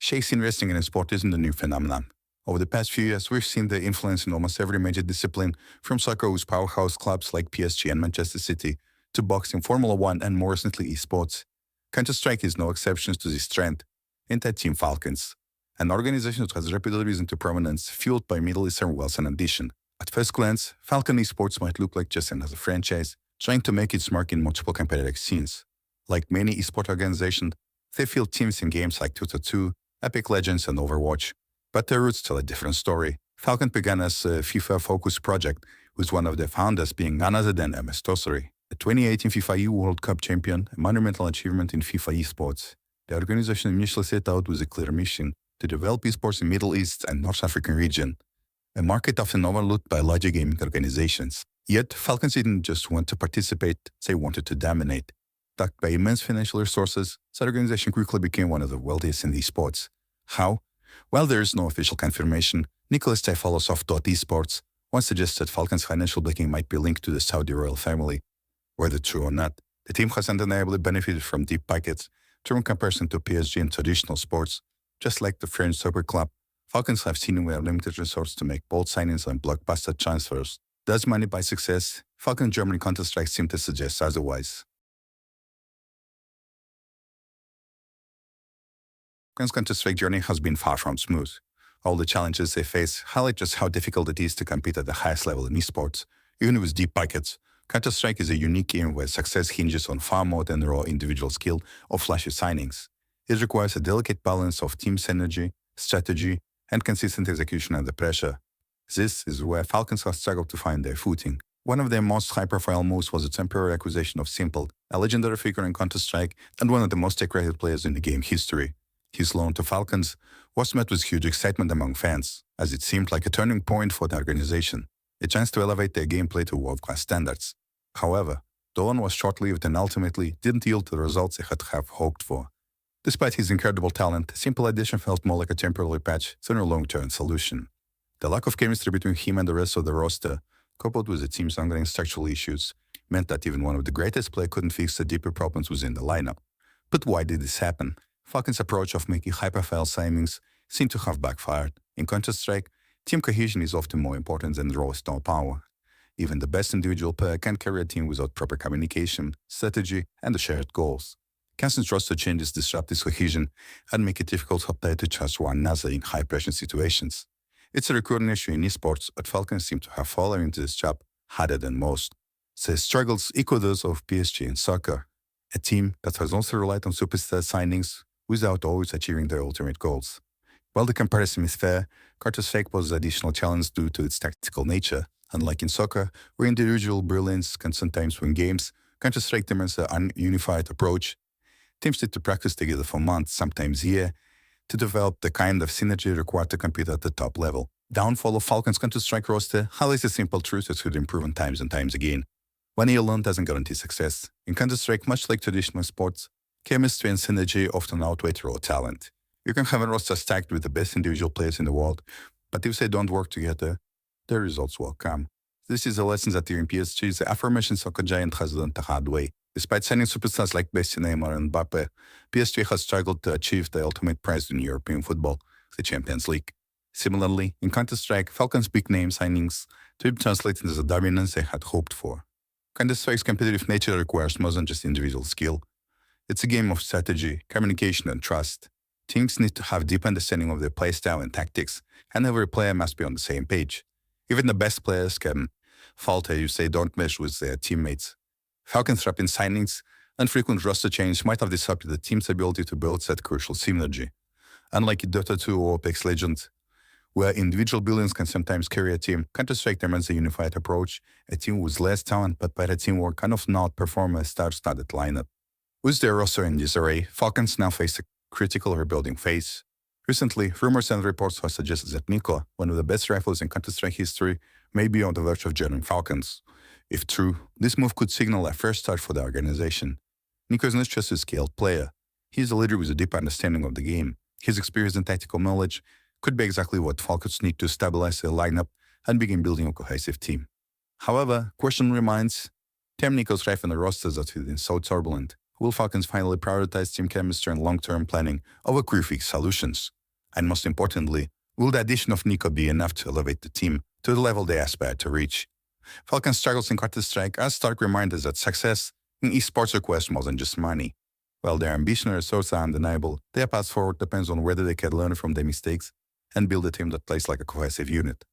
Chase investing in a sport isn't a new phenomenon. Over the past few years, we've seen the influence in almost every major discipline, from soccer with powerhouse clubs like PSG and Manchester City, to boxing, Formula One, and more recently esports. Counter-Strike is no exception to this trend. Enter Team Falcons, an organization that has rapidly risen to prominence, fueled by Middle Eastern wealth and ambition. At first glance, Falcon esports might look like just another franchise, trying to make its mark in multiple competitive scenes. Like many esport organizations, they field teams in games like Dota 2, Epic Legends, and Overwatch. But their roots tell a different story. Falcon began as a FIFA-focused project, with one of their founders being none other than MS Tossery, a 2018 FIFA E World Cup champion, a monumental achievement in FIFA esports. The organization initially set out with a clear mission to develop esports in Middle East and North African region, a market often overlooked by larger gaming organizations. Yet, Falcons didn't just want to participate, they wanted to dominate. Backed by immense financial resources, the organization quickly became one of the wealthiest in esports. How? While there is no official confirmation, Nicholas Tyfalos of Esports once suggested Falcons' financial backing might be linked to the Saudi royal family. Whether true or not, the team has undeniably benefited from deep pockets, true in comparison to PSG and traditional sports. Just like the French Super Club, Falcons have seemingly limited resources to make bold signings and blockbuster transfers. Does money buy success? Falcon Germany Counter-Strike seem to suggest otherwise. Falcons' Counter-Strike journey has been far from smooth. All the challenges they face highlight just how difficult it is to compete at the highest level in esports. Even with deep pockets, Counter-Strike is a unique game where success hinges on far more than raw individual skill or flashy signings. It requires a delicate balance of team synergy, strategy, and consistent execution under pressure. This is where Falcons have struggled to find their footing. One of their most high-profile moves was the temporary acquisition of Simple, a legendary figure in Counter-Strike and one of the most tech-rated players in the game history. His loan to Falcons was met with huge excitement among fans, as it seemed like a turning point for the organization, a chance to elevate their gameplay to world-class standards. However, the loan was short-lived and ultimately didn't yield the results they had have hoped for. Despite his incredible talent, Simple addition felt more like a temporary patch than a long-term solution. The lack of chemistry between him and the rest of the roster, coupled with the team's ongoing structural issues, meant that even one of the greatest players couldn't fix the deeper problems within the lineup. But why did this happen? Falcons' approach of making high-profile signings seemed to have backfired. In Counter-Strike, team cohesion is often more important than raw star power. Even the best individual player can't carry a team without proper communication, strategy, and the shared goals. Constant roster changes disrupt this cohesion and make it difficult for players to trust one another in high-pressure situations. It's a recurring issue in esports, but Falcons seem to have fallen into this trap harder than most. Their struggles echo those of PSG in soccer, a team that has also relied on superstar signings without always achieving their ultimate goals. While the comparison is fair, Counter-Strike poses additional challenge due to its tactical nature. Unlike in soccer, where individual brilliance can sometimes win games, Counter-Strike demands an unified approach. Teams need to practice together for months, sometimes years, to develop the kind of synergy required to compete at the top level. Downfall of Falcons' Counter-Strike roster highlights a simple truth that should improve on times and times again. 1 year alone doesn't guarantee success. In Counter-Strike, much like traditional sports, chemistry and synergy often outweigh raw talent. You can have a roster stacked with the best individual players in the world, but if they don't work together, the results will come. This is a lesson that here in PSG, the aforementioned soccer giant has learned the hard way. Despite signing superstars like Messi, Neymar, and Mbappe, PSG has struggled to achieve the ultimate prize in European football, the Champions League. Similarly, in Counter-Strike, Falcons' big-name signings didn't translate into the dominance they had hoped for. Counter-Strike's competitive nature requires more than just individual skill. It's a game of strategy, communication, and trust. Teams need to have deep understanding of their playstyle and tactics, and every player must be on the same page. Even the best players can falter if they don't mesh with their teammates. Falcons' rapid signings and frequent roster change might have disrupted the team's ability to build that crucial synergy. Unlike in Dota 2 or Apex Legends, where individual brilliance can sometimes carry a team, Counter-Strike demands a unified approach, a team with less talent but better teamwork can often outperform a star-studded lineup. With their roster in disarray, Falcons now face a critical rebuilding phase. Recently, rumors and reports have suggested that Nico, one of the best rifles in Counter-Strike history, may be on the verge of joining Falcons. If true, this move could signal a fresh start for the organization. Nico is not just a skilled player. He is a leader with a deep understanding of the game. His experience and tactical knowledge could be exactly what Falcons need to stabilize their lineup and begin building a cohesive team. However, question remains, Team Nico's rife in the rosters that have been so turbulent. Will Falcons finally prioritize team chemistry and long-term planning over quick solutions? And most importantly, will the addition of Nico be enough to elevate the team to the level they aspire to reach? Falcons' struggles in Counter-Strike are stark reminders that success in esports requires more than just money. While their ambition and resources are undeniable, their path forward depends on whether they can learn from their mistakes and build a team that plays like a cohesive unit.